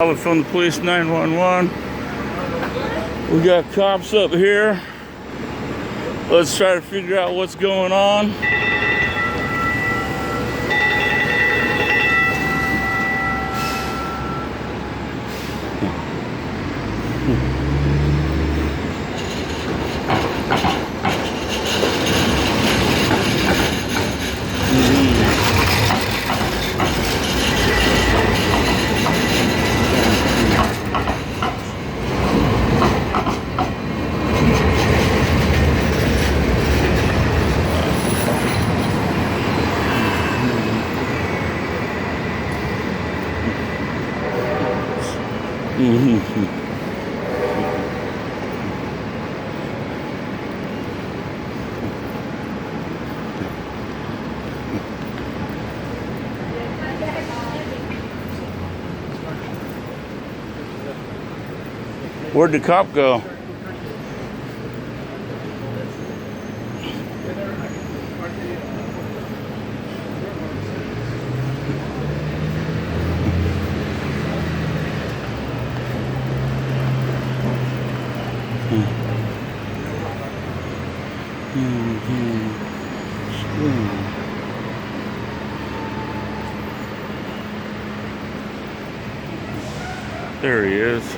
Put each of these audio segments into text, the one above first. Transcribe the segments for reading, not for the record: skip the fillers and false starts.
From the police 911. We got cops up here. Let's try to figure out what's going on. Where'd the cop go? There he is.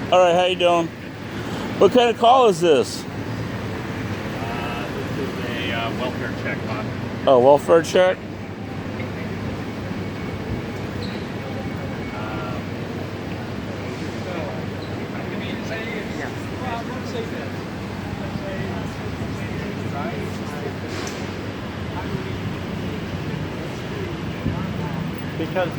All right, how you doing? What kind of call is this? This is a welfare check, Bob. Oh, welfare check? Because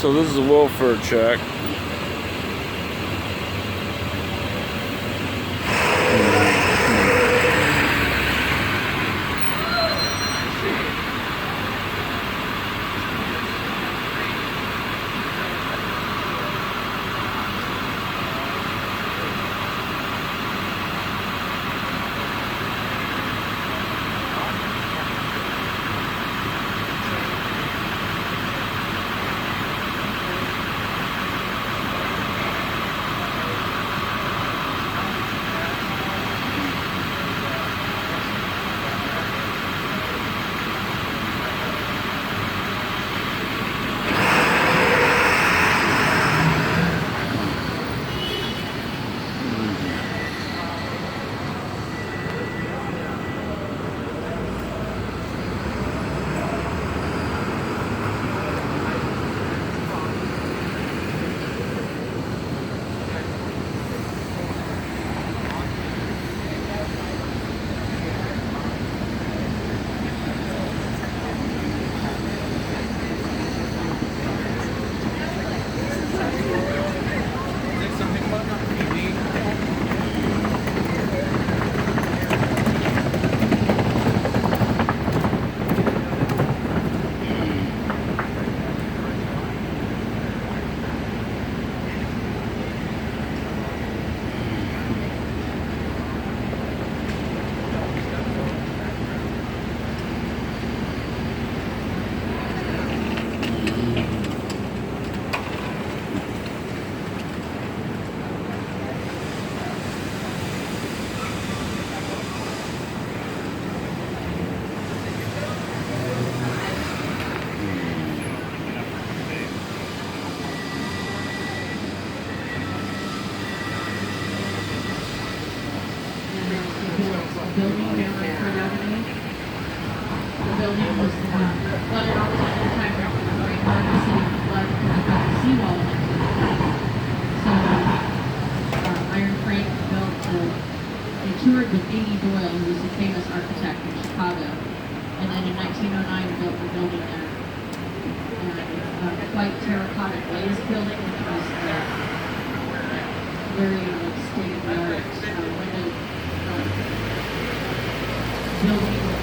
So this is a welfare check. building down on Fred Avenue. The building was flooded all the time at the time during the hurricane. The city flooded because it got the seawall next to the house. So Iron Frank built they toured with Amy Doyle, who was a famous architect in Chicago. And then in 1909 built the building there. And quite terracotta glazed building, which was very state-of-the-art window building with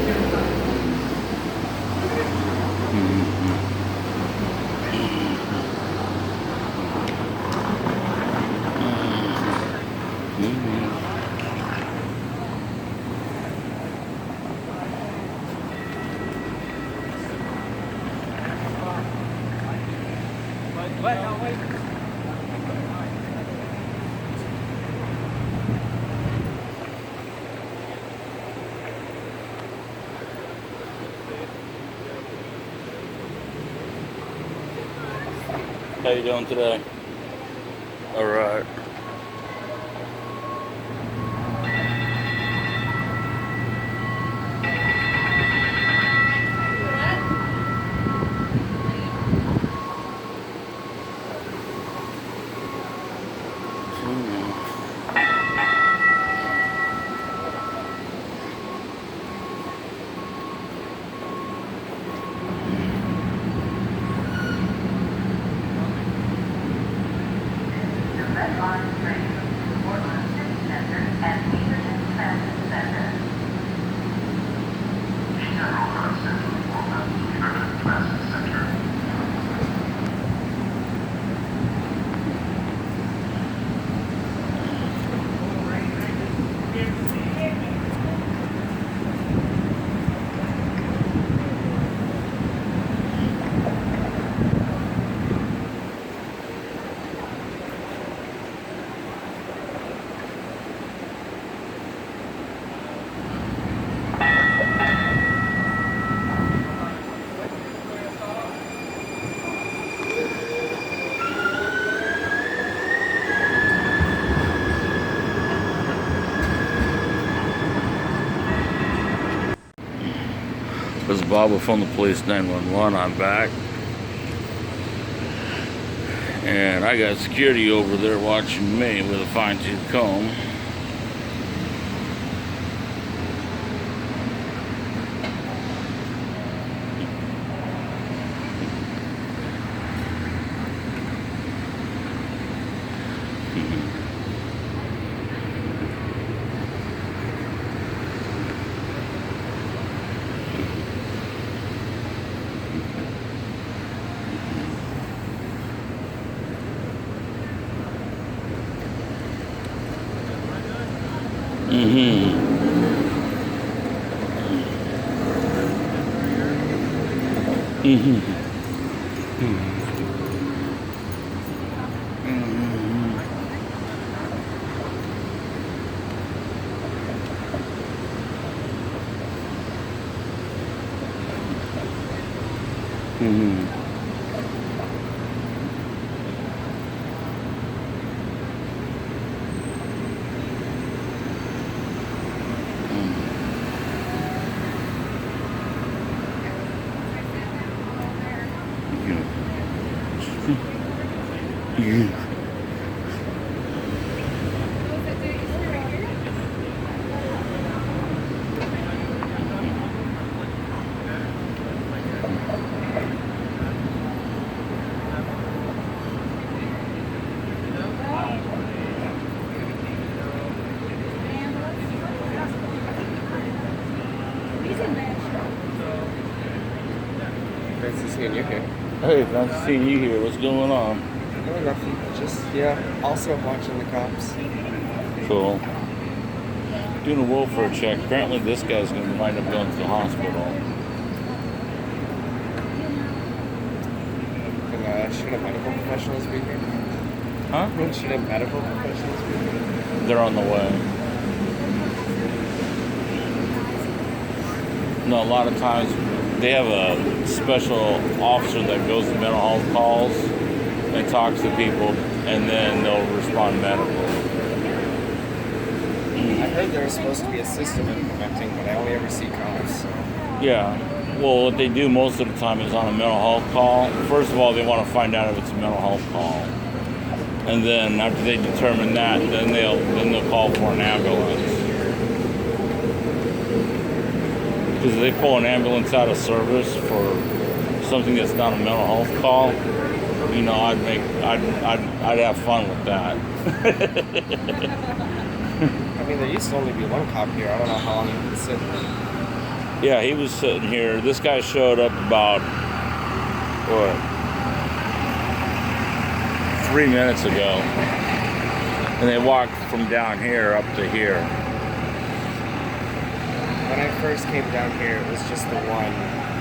terracotta How you doing today? All right. This is Baba from the police 911. I'm back. And I got security over there watching me with a fine-tooth comb. Nice to see you here. Hey, nice to see you here. What's going on? No, nothing. Just, yeah, also watching the cops. Cool. Doing a welfare check. Apparently this guy's going to wind up going to the hospital. And shouldn't medical professionals be here? Huh? Shouldn't medical professionals be here? They're on the way. No, a lot of times they have a special officer that goes to mental health calls and talks to people, and then they'll respond medical. I heard there's supposed to be a system implementing, but I only ever see cops. So. Yeah. Well, what they do most of the time is on a mental health call. First of all, they want to find out if it's a mental health call, and then after they determine that, then they'll call for an ambulance. Because if they pull an ambulance out of service for something that's not a mental health call, you know, I'd have fun with that. I mean, there used to only be one cop here. I don't know how long he's been sitting. Yeah, he was sitting here. This guy showed up about, 3 minutes ago. And they walked from down here up to here. When I first came down here, it was just the one.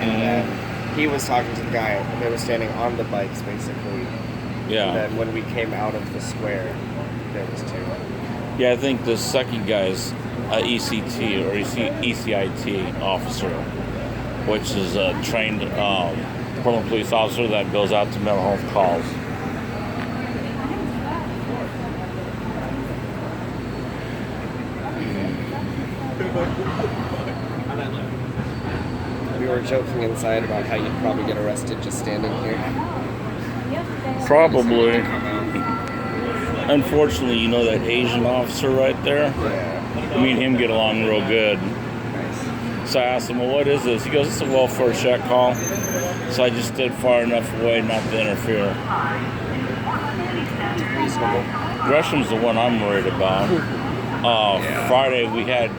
And then he was talking to the guy, and they were standing on the bikes, basically. Yeah. And then when we came out of the square, there was two. Yeah, I think the second guy's a ECT or ECIT officer, which is a trained Portland police officer that goes out to mental health calls. We were joking inside about how you'd probably get arrested just standing here. Probably. Come out. Unfortunately, you know that Asian officer right there? Yeah. Me and him get along real good. Nice. So I asked him, well, what is this? He goes, it's a welfare check call. So I just stood far enough away not to interfere. Reasonable. Gresham's the one I'm worried about. Yeah. Friday we had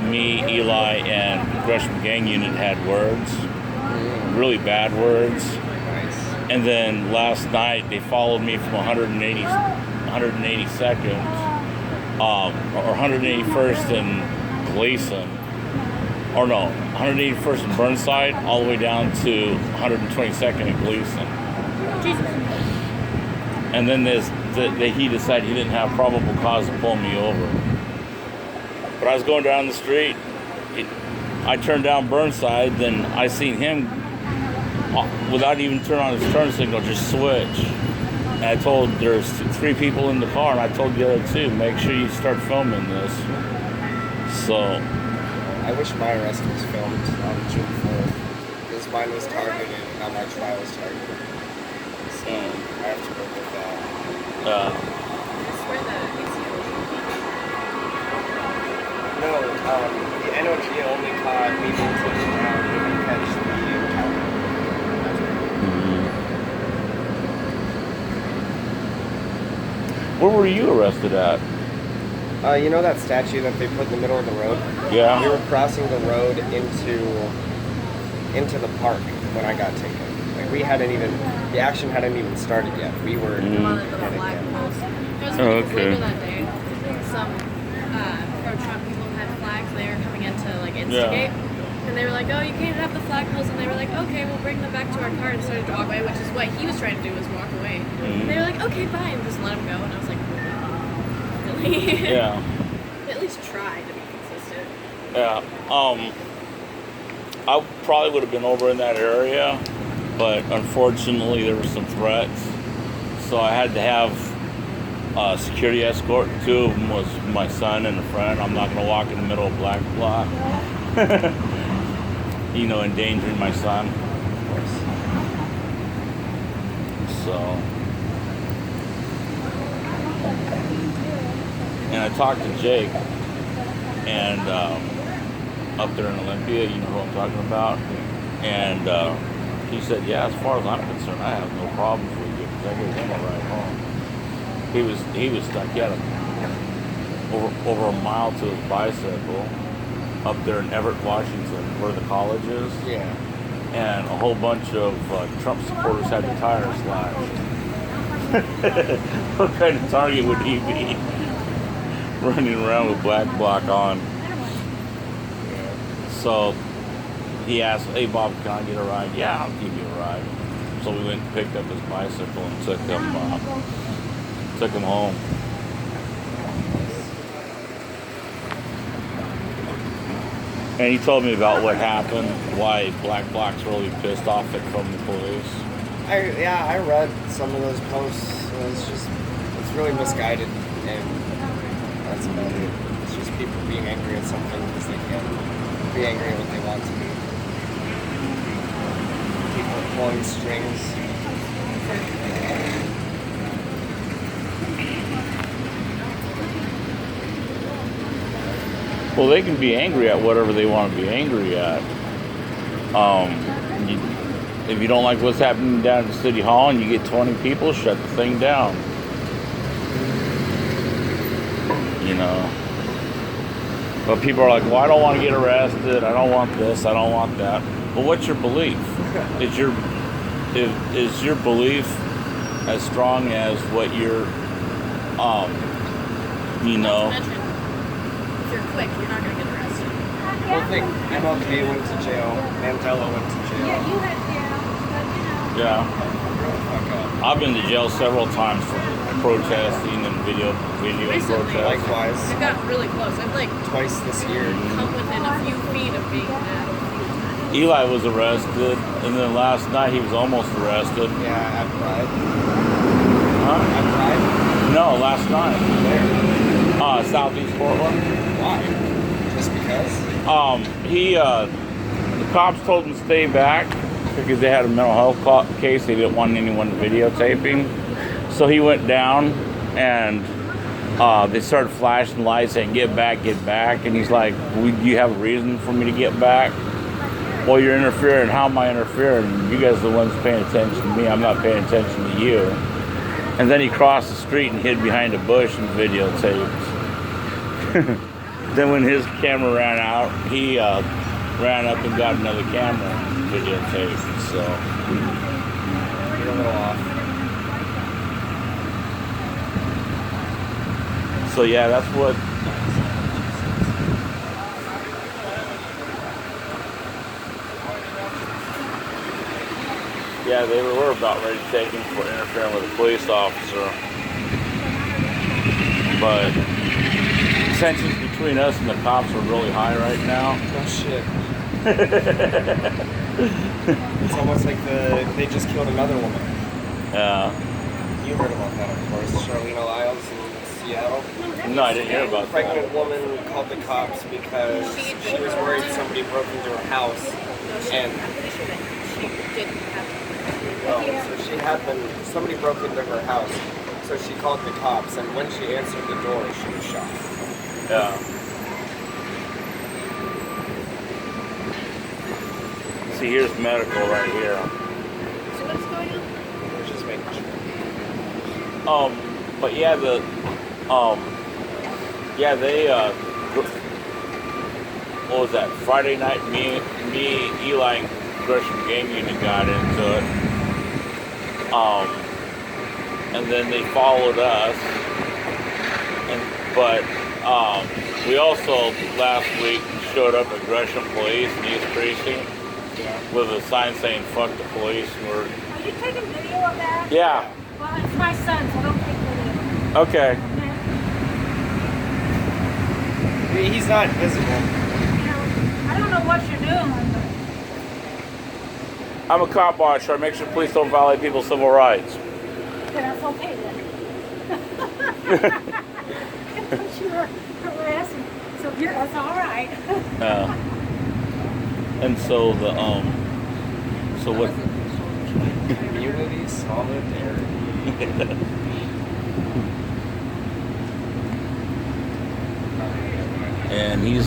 me, Eli, and Gresham Gang Unit had words, really bad words. Nice. And then last night they followed me from 182nd or 181st and Gleason, or no, 181st and Burnside, all the way down to 122nd and Gleason. And then he decided he didn't have probable cause to pull me over. But I was going down the street. I turned down Burnside, then I seen him, without even turning on his turn signal, just switch. And I told, there's 3 people in the car, and I told the other 2, make sure you start filming this. So, I wish my arrest was filmed on June 4th, because mine was targeted and not my trial was targeted. So I have to work with that. No, the NOG only caught me being pushed down. They didn't catch the where were you arrested at? You know that statue that they put in the middle of the road? Yeah. We were crossing the road into the park when I got taken. Like the action hadn't even started yet. We were One of the headed flag in. posts. It was Oh, because okay. later that day, some pro-Trump people had flags. They were coming in to like instigate, and they were like, "Oh, you can't have the flag poles," and they were like, "Okay, we'll bring them back to our car," and started to walk away, which is what he was trying to do, was walk away. And they were like, "Okay, fine," just let him go, and I was like, "Really?" Yeah. At least try to be consistent. Yeah. I probably would have been over in that area, but unfortunately there were some threats. So I had to have a security escort. 2 of them was my son and a friend. I'm not going to walk in the middle of Black Block. You know, endangering my son. Of course. So. And I talked to Jake, and up there in Olympia, you know who I'm talking about, and he said, yeah, as far as I'm concerned, I have no problems with you, because I gave him a ride home. He was stuck. He had over a mile to his bicycle up there in Everett, Washington, where the college is, Yeah. and a whole bunch of Trump supporters had the tires slashed. What kind of target would he be? Running around with Black Block on. So he asked, hey Bob, can I get a ride? Yeah, I'll give you a ride. So we went and picked up his bicycle and took him home. And he told me about what happened, why Black Block's really pissed off from the police. I read some of those posts. It's really misguided, and that's about it. It's just people being angry at something because they can't be angry at what they want to be. People pulling strings. Well, they can be angry at whatever they want to be angry at. If you don't like what's happening down at City Hall and you get 20 people, shut the thing down. You know. But people are like, well, I don't want to get arrested. I don't want this. I don't want that. Well, what's your belief? Is your belief as strong as what your, you know? If you're quick, you're not going to get arrested. Well, think MLK went to jail. Mandela went to jail. Yeah, you had jail, but you know. Yeah. Fuck up. I've been to jail several times for protesting and video Recently. protests. Likewise. It got really close. I've like Twice this year. come within a few feet of being mad a few times. Eli was arrested, and then last night he was almost arrested. Yeah, at Pride. Huh? At Pride? No, last night. Where? Southeast Portland. Why? Just because? The cops told him to stay back because they had a mental health case. They didn't want anyone videotaping. So he went down and they started flashing lights saying, get back. And he's like, do you have a reason for me to get back? Well, you're interfering. How am I interfering? You guys are the ones paying attention to me. I'm not paying attention to you. And then he crossed the street and hid behind a bush and videotaped. Then when his camera ran out, he ran up and got another camera and videotaped. So You're a little off. So yeah, that's what. Yeah, they were about ready to take him for interfering with a police officer. But tensions between us and the cops are really high right now. No shit. It's almost like they just killed another woman. You heard about that, of course. Charlene Lyles in Seattle. No, I didn't hear about Pregnant that. woman called the cops because she was worried somebody broke into her house. And I'm pretty sure that she didn't have somebody broke into her house. So she called the cops, and when she answered the door, she was shot. Yeah. See, here's medical right here. So what's going on? We're just making sure. But yeah, they, what was that? Friday night, me, Eli, and Gresham Game Unit got into it. And then they followed us. But we also last week showed up at Gresham Police in East Precinct with a sign saying "fuck the police." Are you taking video of that? Yeah. Well, it's my son, so don't take video. Okay. Okay? He's not visible. You know, I don't know what you're doing, but I'm a cop watcher. I make sure police don't violate people's civil rights. that's okay then. But you were harassing, so that's all right. And so so what? Community solidarity. And he's